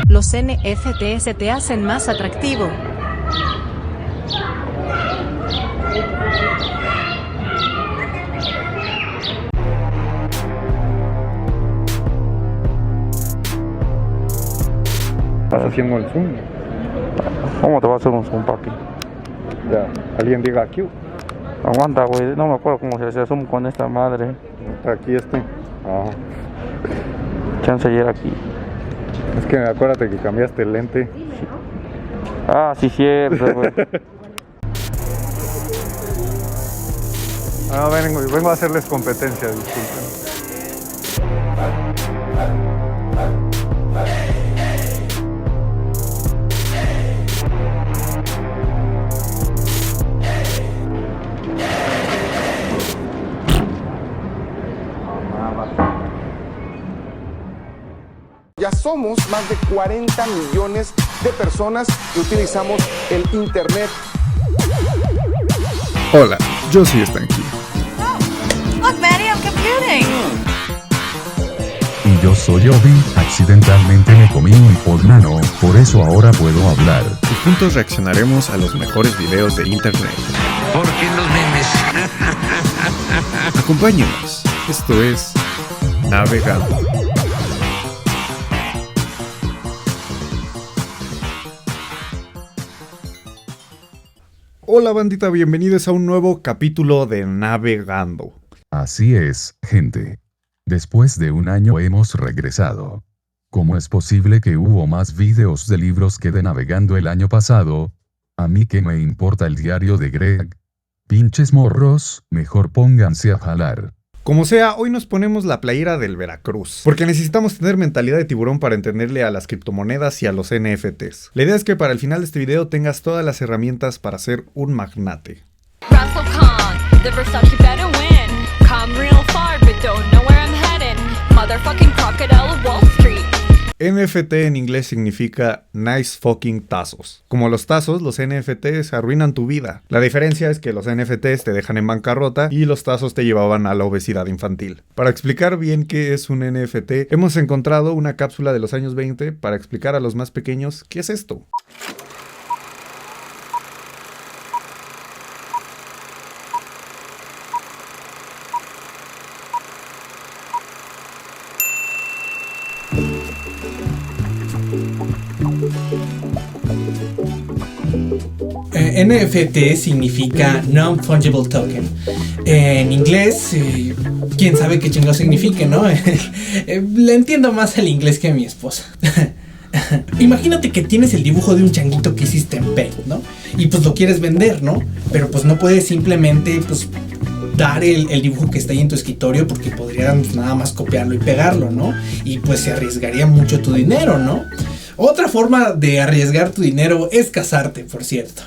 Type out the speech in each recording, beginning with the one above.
Los NFTs te hacen más atractivo. ¿Estás haciendo el zoom? ¿Cómo te va a hacer un zoom, papi? Ya, alguien diga aquí. Aguanta, güey, no me acuerdo cómo se hacía zoom con esta madre. Aquí Ah, Chance ayer aquí. es que acuérdate que cambiaste el lente. Ah, sí, cierto, güey. Vengo a hacerles competencia, disculpen. Ya somos más de 40 millones de personas que utilizamos el Internet. Hola, yo soy Stanky. Look, Maddie, I'm computing. Y yo soy Obi, accidentalmente me comí un podnano, por eso ahora puedo hablar. Y juntos reaccionaremos a los mejores videos de internet. ¿Por qué los memes? Acompáñenos, esto es Navegando. Hola bandita, bienvenidos a un nuevo capítulo de Navegando. Así es, gente. Después de un año hemos regresado. ¿Cómo es posible que hubo más videos de libros que de Navegando el año pasado? A mí qué me importa el diario de Greg. Pinches morros, mejor pónganse a jalar. Como sea, hoy nos ponemos la playera del Veracruz, porque necesitamos tener mentalidad de tiburón para entenderle a las criptomonedas y a los NFTs. La idea es que para el final de este video tengas todas las herramientas para ser un magnate. Russell Khan, the Versace better win. Come real far, but don't know where I'm heading. Motherfucking crocodile of Wall Street. NFT en inglés significa nice fucking tazos. Como los tazos, los NFTs arruinan tu vida. La diferencia es que los NFTs te dejan en bancarrota y los tazos te llevaban a la obesidad infantil. Para explicar bien qué es un NFT, hemos encontrado una cápsula de los años 20 para explicar a los más pequeños qué es esto. NFT significa Non-Fungible Token. En inglés, quién sabe qué chingo significa, ¿no? Le entiendo más el inglés que a mi esposa. Imagínate que tienes el dibujo de un changuito que hiciste en Paint, ¿no? Y pues lo quieres vender, ¿no? Pero pues no puedes simplemente, pues, dar el dibujo que está ahí en tu escritorio porque podrían nada más copiarlo y pegarlo, ¿no? Y pues se arriesgaría mucho tu dinero, ¿no? Otra forma de arriesgar tu dinero es casarte, por cierto.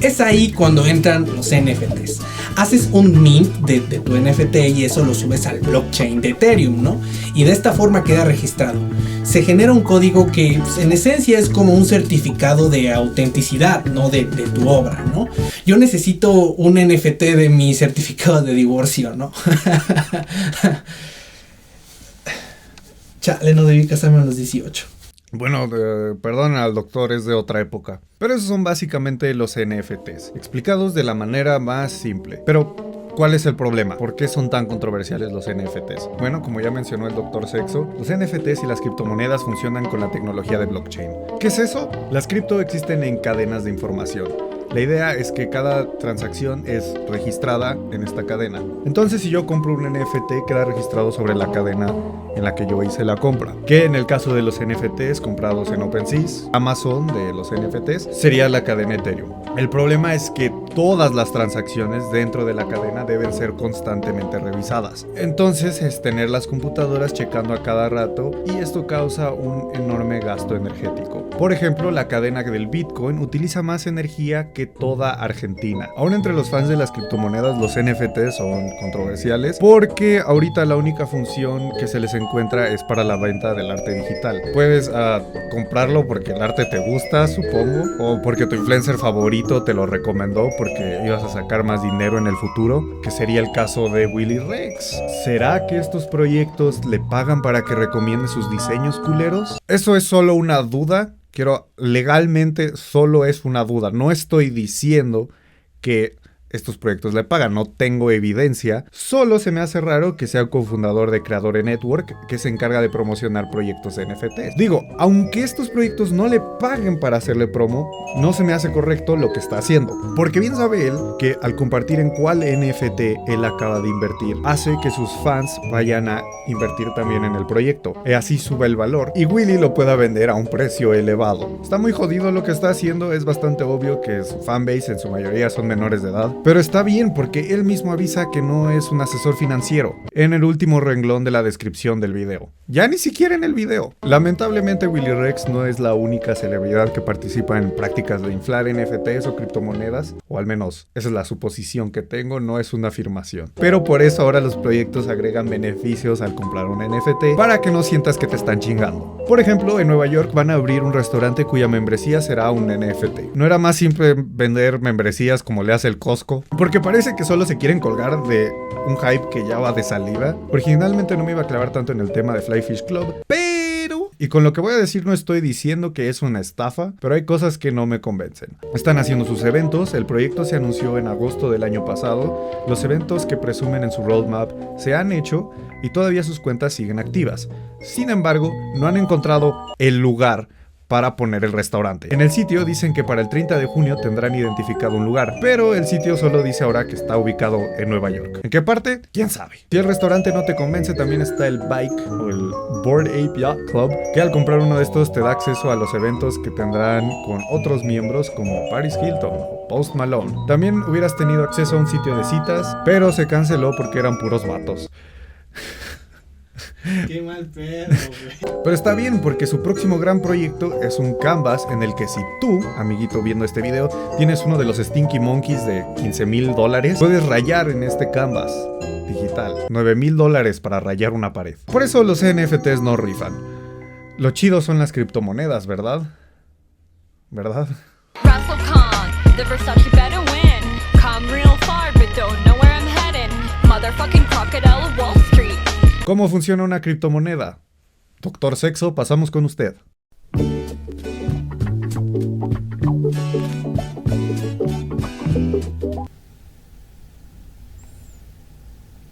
Es ahí cuando entran los NFTs. Haces un mint de tu NFT y eso lo subes al blockchain de Ethereum, ¿no? Y de esta forma queda registrado. Se genera un código que pues, en esencia es como un certificado de autenticidad, ¿no? De tu obra, ¿no? Yo necesito un NFT de mi certificado de divorcio, ¿no? Chale, no debí casarme a los 18. Bueno, perdón al doctor, es de otra época. Pero esos son básicamente los NFTs, explicados de la manera más simple. Pero, ¿cuál es el problema? ¿Por qué son tan controversiales los NFTs? Bueno, como ya mencionó el doctor Sexo, los NFTs y las criptomonedas funcionan con la tecnología de blockchain. ¿Qué es eso? Las cripto existen en cadenas de información. La idea es que cada transacción es registrada en esta cadena. Entonces, si yo compro un NFT, queda registrado sobre la cadena en la que yo hice la compra. Que en el caso de los NFTs comprados en OpenSea, Amazon de los NFTs, sería la cadena Ethereum. El problema es que todas las transacciones dentro de la cadena deben ser constantemente revisadas. Entonces, es tener las computadoras checando a cada rato y esto causa un enorme gasto energético. Por ejemplo, la cadena del Bitcoin utiliza más energía que toda Argentina. Aún entre los fans de las criptomonedas, los NFTs son controversiales porque ahorita la única función que se les encuentra es para la venta del arte digital. Puedes comprarlo porque el arte te gusta, supongo, o porque tu influencer favorito te lo recomendó porque ibas a sacar más dinero en el futuro, que sería el caso de Willy Rex. ¿Será que estos proyectos le pagan para que recomiende sus diseños culeros? Eso es solo una duda. Legalmente solo es una duda. No estoy diciendo que estos proyectos le pagan, no tengo evidencia. Solo se me hace raro que sea cofundador de Creadore Network, que se encarga de promocionar proyectos NFTs. Digo, aunque estos proyectos no le paguen para hacerle promo, no se me hace correcto lo que está haciendo. Porque bien sabe él que al compartir en cuál NFT él acaba de invertir, hace que sus fans vayan a invertir también en el proyecto. Y así sube el valor. Y Willy lo pueda vender a un precio elevado. Está muy jodido lo que está haciendo. Es bastante obvio que su fanbase en su mayoría son menores de edad. Pero está bien porque él mismo avisa que no es un asesor financiero en el último renglón de la descripción del video. Ya ni siquiera en el video. Lamentablemente Willy Rex no es la única celebridad que participa en prácticas de inflar NFTs o criptomonedas, o al menos esa es la suposición que tengo, no es una afirmación. Pero por eso ahora los proyectos agregan beneficios al comprar un NFT para que no sientas que te están chingando. Por ejemplo, en Nueva York van a abrir un restaurante cuya membresía será un NFT. ¿No era más simple vender membresías como le hace el Costco? Porque parece que solo se quieren colgar de un hype que ya va de salida. Originalmente no me iba a clavar tanto en el tema de Fly Fish Club, pero... Y con lo que voy a decir no estoy diciendo que es una estafa, pero hay cosas que no me convencen. Están haciendo sus eventos, el proyecto se anunció en agosto del año pasado, los eventos que presumen en su roadmap se han hecho y todavía sus cuentas siguen activas. Sin embargo, no han encontrado el lugar para poner el restaurante. En el sitio dicen que para el 30 de junio tendrán identificado un lugar, pero el sitio solo dice ahora que está ubicado en Nueva York. ¿En qué parte? ¿Quién sabe? Si el restaurante no te convence, también está el Bike o el Bored Ape Yacht Club, que al comprar uno de estos te da acceso a los eventos que tendrán con otros miembros como Paris Hilton o Post Malone. También hubieras tenido acceso a un sitio de citas, pero se canceló porque eran puros vatos. Qué mal pedo, güey. Pero está bien porque su próximo gran proyecto es un canvas en el que si tú, amiguito viendo este video, tienes uno de los Stinky Monkeys de $15,000, puedes rayar en este canvas digital. $9,000 para rayar una pared. Por eso los NFTs no rifan. Lo chido son las criptomonedas, ¿verdad? ¿Verdad? Russell Khan, the Versace better win. Come real far, but don't know where I'm heading. Motherfucking crocodile of Wall Street. ¿Cómo funciona una criptomoneda? Doctor Sexo, pasamos con usted.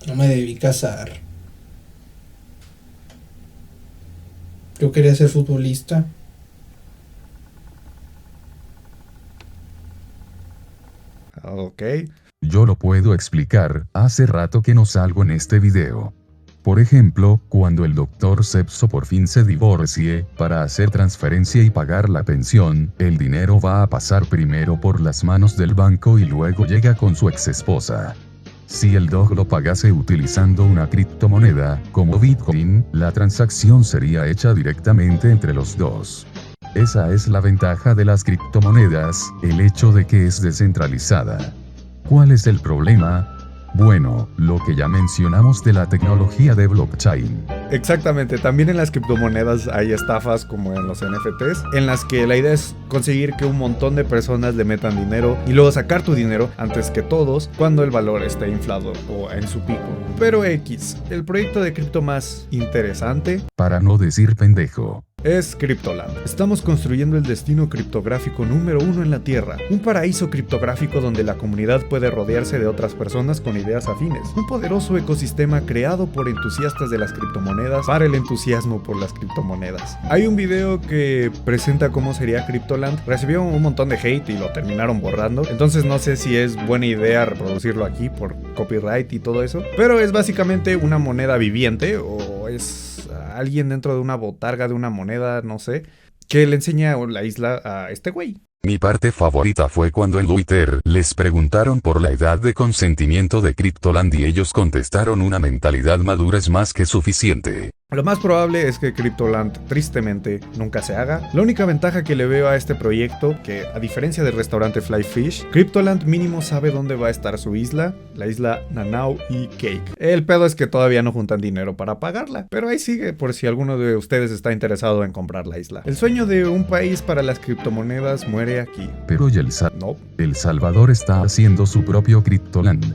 No me debí casar. Yo quería ser futbolista. Ok. Yo lo puedo explicar, hace rato que no salgo en este video. Por ejemplo, cuando el Dr. Sepso por fin se divorcie, para hacer transferencia y pagar la pensión, el dinero va a pasar primero por las manos del banco y luego llega con su ex esposa. Si el Dog lo pagase utilizando una criptomoneda, como Bitcoin, la transacción sería hecha directamente entre los dos. Esa es la ventaja de las criptomonedas, el hecho de que es descentralizada. ¿Cuál es el problema? Bueno, lo que ya mencionamos de la tecnología de blockchain. Exactamente, también en las criptomonedas hay estafas como en los NFTs, en las que la idea es conseguir que un montón de personas le metan dinero y luego sacar tu dinero antes que todos cuando el valor esté inflado o en su pico. Pero X, el proyecto de cripto más interesante, para no decir pendejo, es Cryptoland. Estamos construyendo el destino criptográfico número 1 en la Tierra. Un paraíso criptográfico donde la comunidad puede rodearse de otras personas con ideas afines. Un poderoso ecosistema creado por entusiastas de las criptomonedas para el entusiasmo por las criptomonedas. Hay un video que presenta cómo sería Cryptoland. Recibió un montón de hate y lo terminaron borrando. Entonces no sé si es buena idea reproducirlo aquí por copyright y todo eso. Pero es básicamente una moneda viviente o es alguien dentro de una botarga de una moneda, no sé, que le enseña la isla a este güey. Mi parte favorita fue cuando en Twitter les preguntaron por la edad de consentimiento de Cryptoland y ellos contestaron: una mentalidad madura es más que suficiente. Lo más probable es que Cryptoland tristemente nunca se haga. La única ventaja que le veo a este proyecto, que a diferencia del restaurante Fly Fish, Cryptoland mínimo sabe dónde va a estar su isla, la isla Nanau y Cake. El pedo es que todavía no juntan dinero para pagarla, pero ahí sigue por si alguno de ustedes está interesado en comprar la isla. El sueño de un país para las criptomonedas muere aquí. Pero ¿y No. El Salvador está haciendo su propio Cryptoland?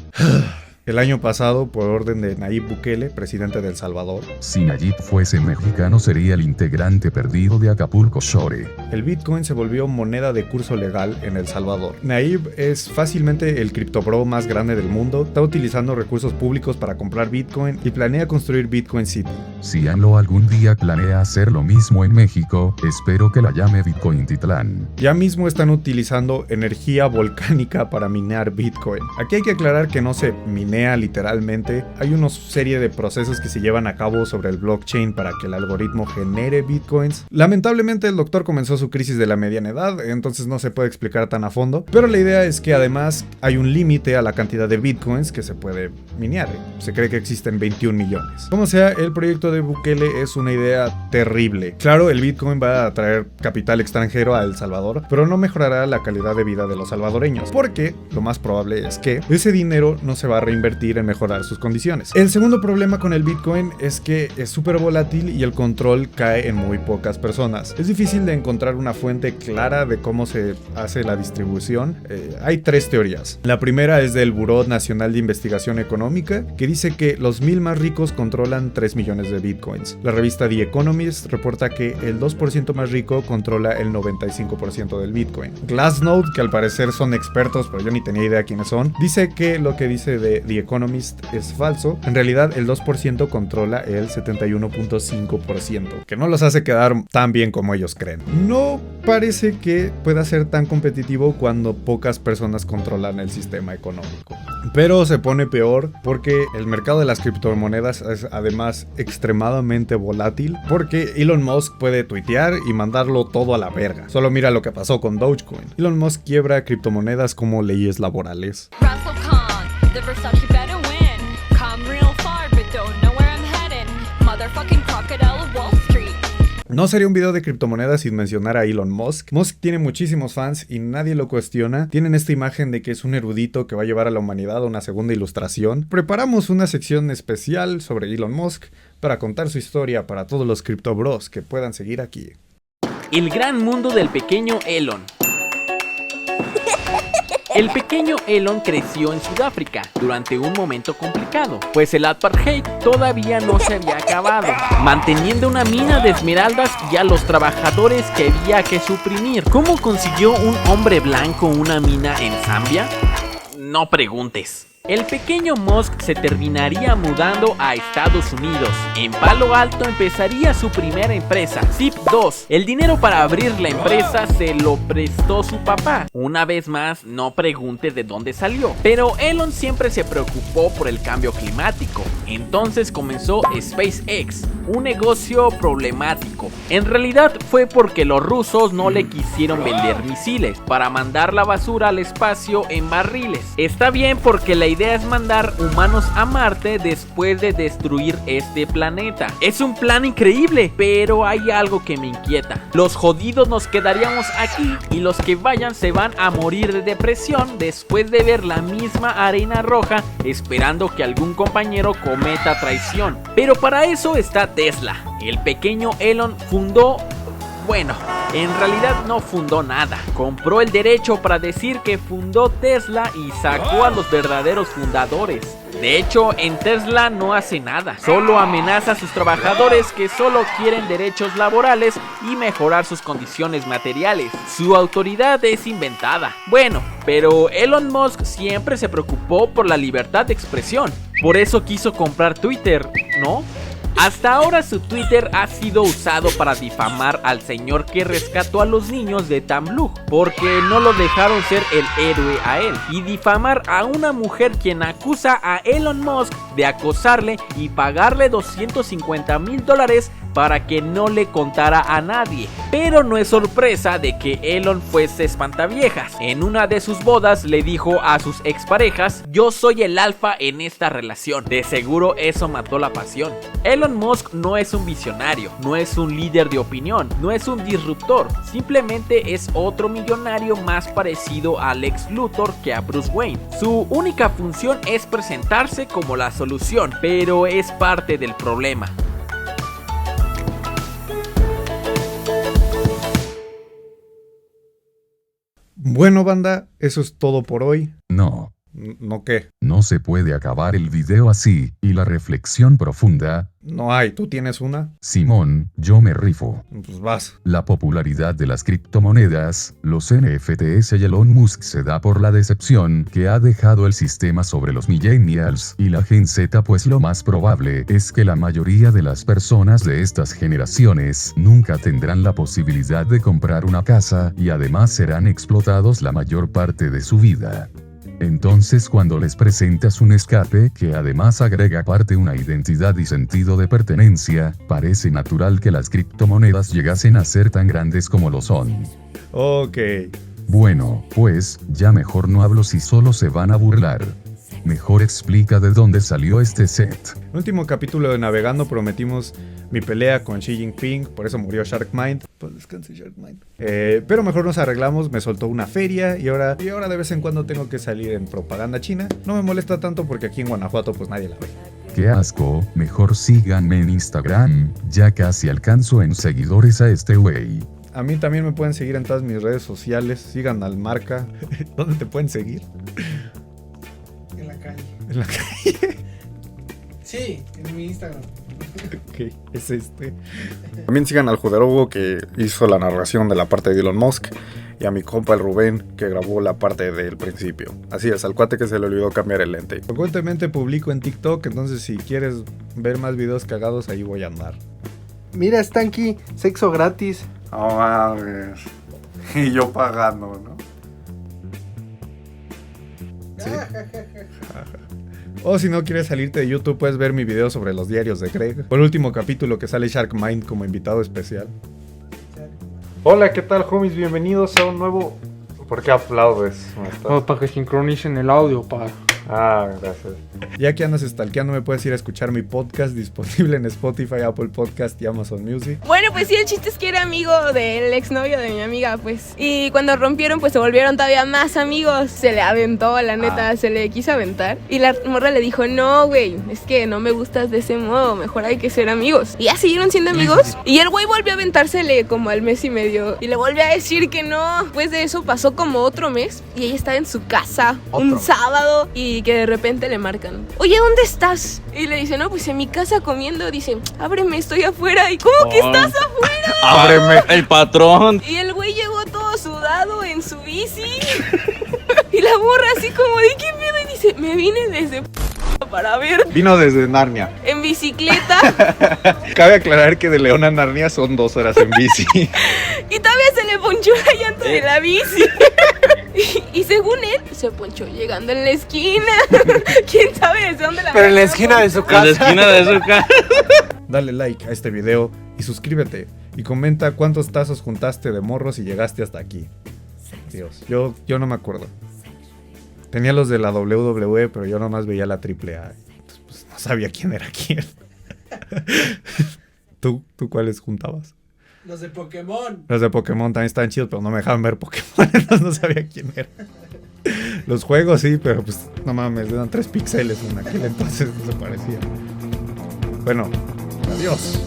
El año pasado, por orden de Nayib Bukele, presidente de El Salvador, Si Nayib fuese mexicano sería el integrante perdido de Acapulco Shore. el Bitcoin se volvió moneda de curso legal en El Salvador. Nayib es fácilmente el criptobro más grande del mundo, está utilizando recursos públicos para comprar Bitcoin y planea construir Bitcoin City. Si AMLO algún día planea hacer lo mismo en México, espero que la llame Bitcoin Titlán. Ya mismo están utilizando energía volcánica para minar Bitcoin. Aquí hay que aclarar que no se minea literalmente, hay una serie de procesos que se llevan a cabo sobre el blockchain para que el algoritmo genere Bitcoins. Lamentablemente el doctor comenzó su crisis de la mediana edad, entonces no se puede explicar tan a fondo, pero la idea es que además hay un límite a la cantidad de Bitcoins que se puede minear. Se cree que existen 21 millones. Como sea, el proyecto de Bukele es una idea terrible. Claro, el Bitcoin va a atraer capital extranjero a El Salvador, pero no mejorará la calidad de vida de los salvadoreños, porque lo más probable es que ese dinero no se va a reinvertir en mejorar sus condiciones. El segundo problema con el Bitcoin es que es súper volátil y el control cae en muy pocas personas. Es difícil de encontrar una fuente clara de cómo se hace la distribución. Hay 3 teorías. La primera es del Buró Nacional de Investigación Económica, que dice que los 1000 más ricos controlan 3 millones de Bitcoins. La revista The Economist reporta que el 2% más rico controla el 95% del Bitcoin. Glassnode, que al parecer son expertos, pero yo ni tenía idea quiénes son, dice que lo que dice de The Economist es falso. En realidad el 2% controla el 71.5%, que no los hace quedar tan bien como ellos creen. No parece que pueda ser tan competitivo cuando pocas personas controlan el sistema económico. Pero se pone peor porque el mercado de las criptomonedas es además extremadamente volátil, porque Elon Musk puede tuitear y mandarlo todo a la verga. Solo mira lo que pasó con Dogecoin. Elon Musk quiebra criptomonedas como leyes laborales. The Versace better win. Come real far, but don't know where I'm heading. Motherfucking crocodile of Wall Street. No sería un video de criptomonedas sin mencionar a Elon Musk. Musk tiene muchísimos fans y nadie lo cuestiona. Tienen esta imagen de que es un erudito que va a llevar a la humanidad a una segunda ilustración. Preparamos una sección especial sobre Elon Musk para contar su historia para todos los criptobros que puedan seguir aquí. El gran mundo del pequeño Elon. El pequeño Elon creció en Sudáfrica durante un momento complicado, pues el apartheid todavía no se había acabado, manteniendo una mina de esmeraldas y a los trabajadores que había que suprimir. ¿Cómo consiguió un hombre blanco una mina en Zambia? No preguntes. El pequeño Musk se terminaría mudando a Estados Unidos. En Palo Alto empezaría su primera empresa, Zip2. El dinero para abrir la empresa se lo prestó su papá. Una vez más, no preguntes de dónde salió. Pero Elon siempre se preocupó por el cambio climático. Entonces comenzó SpaceX, un negocio problemático. En realidad fue porque los rusos no le quisieron vender misiles para mandar la basura al espacio en barriles. Está bien porque la idea es mandar humanos a Marte después de destruir este planeta. Es un plan increíble, pero hay algo que me inquieta. Los jodidos nos quedaríamos aquí y los que vayan se van a morir de depresión después de ver la misma arena roja, esperando que algún compañero cometa traición. Pero para eso está Tesla. El pequeño Elon fundó... Bueno, en realidad no fundó nada. Compró el derecho para decir que fundó Tesla y sacó a los verdaderos fundadores. De hecho, en Tesla no hace nada. Solo amenaza a sus trabajadores que solo quieren derechos laborales y mejorar sus condiciones materiales. Su autoridad es inventada. Bueno, pero Elon Musk siempre se preocupó por la libertad de expresión. Por eso quiso comprar Twitter, ¿no? Hasta ahora su Twitter ha sido usado para difamar al señor que rescató a los niños de Tamblú, porque no lo dejaron ser el héroe a él, y difamar a una mujer quien acusa a Elon Musk de acosarle y pagarle $250,000 para que no le contara a nadie. Pero no es sorpresa de que Elon fuese espantaviejas. En una de sus bodas le dijo a sus exparejas: yo soy el alfa en esta relación. De seguro eso mató la pasión. Elon Musk no es un visionario, no es un líder de opinión, no es un disruptor, simplemente es otro millonario más parecido a Lex Luthor que a Bruce Wayne. Su única función es presentarse como la solución, pero es parte del problema. Bueno, banda, eso es todo por hoy. No. ¿No qué? No se puede acabar el video así, y la reflexión profunda. No hay, ¿tú tienes una? Simón, yo me rifo. Pues vas. La popularidad de las criptomonedas, los NFTs y Elon Musk se da por la decepción que ha dejado el sistema sobre los millennials y la Gen Z, pues lo más probable es que la mayoría de las personas de estas generaciones nunca tendrán la posibilidad de comprar una casa y además serán explotados la mayor parte de su vida. Entonces, cuando les presentas un escape que además agrega aparte una identidad y sentido de pertenencia, parece natural que las criptomonedas llegasen a ser tan grandes como lo son. Ok. Bueno, pues, ya mejor no hablo si solo se van a burlar. Mejor explica de dónde salió este set. En el último capítulo de Navegando prometimos mi pelea con Xi Jinping, por eso murió Sharkmind. Pues descanse Sharkmind. Pero mejor nos arreglamos, me soltó una feria y ahora de vez en cuando tengo que salir en propaganda china. No me molesta tanto porque aquí en Guanajuato pues nadie la ve. ¡Qué asco! Mejor síganme en Instagram, ya casi alcanzo en seguidores a este güey. A mí también me pueden seguir en todas mis redes sociales, sigan al Marca. ¿Dónde te pueden seguir? En la calle. ¿En la calle? Sí, en mi Instagram. Ok, es este. También sigan al Juderobo, que hizo la narración de la parte de Elon Musk, y a mi compa el Rubén, que grabó la parte del principio. Así es, al cuate que se le olvidó cambiar el lente. Frecuentemente publico en TikTok, entonces si quieres ver más videos cagados, ahí voy a andar. Mira, Stanky, sexo gratis. No mames. Y yo pagando, ¿no? Sí. O si no quieres salirte de YouTube, puedes ver mi video sobre los diarios de Greg. Por el último capítulo que sale Sharkmind como invitado especial. Hola, ¿qué tal, homies? Bienvenidos a un nuevo... ¿Por qué aplaudes? Para que sincronicen el audio, pa. Ah, gracias. Ya que andas stalkeando, me puedes ir a escuchar mi podcast disponible en Spotify, Apple Podcast y Amazon Music. Bueno, pues sí, el chiste es que era amigo del exnovio de mi amiga, pues. Y cuando rompieron, pues se volvieron todavía más amigos. Se le aventó, la neta, se le quiso aventar. Y la morra le dijo, no, güey, es que no me gustas de ese modo, mejor hay que ser amigos. Y ya siguieron siendo amigos. Y el güey volvió a aventársele como al mes y medio. Y le volvió a decir que no. Después de eso pasó como otro mes. Y ella estaba en su casa un sábado. Y que de repente le marcan, oye, ¿dónde estás? Y le dice, no, pues en mi casa comiendo. Dice, ábreme, estoy afuera. ¿Y cómo que estás afuera? ¡Ábreme! ¡El patrón! Y el güey llegó todo sudado en su bici. Y la morra así como, ¿de qué pedo? Y dice, me vine desde para ver. Vino desde Narnia. En bicicleta. Cabe aclarar que de León a Narnia son 2 horas en bici. Y todavía se le ponchó la llanta de la bici. Y según él, se ponchó llegando en la esquina. ¿Quién sabe desde dónde la... Pero en la esquina de su casa. En la esquina de su casa. Dale like a este video y suscríbete. Y comenta cuántos tazos juntaste de morros y llegaste hasta aquí. Dios, yo no me acuerdo. Tenía los de la WWE, pero yo nomás veía la AAA. Entonces, pues, no sabía quién era quién. ¿Tú cuáles juntabas? Los de Pokémon. Los de Pokémon también estaban chidos, pero no me dejaban ver Pokémon, entonces no sabía quién era. Los juegos sí, pero pues no mames, eran 3 píxeles en aquel entonces, no se parecía. Bueno, adiós.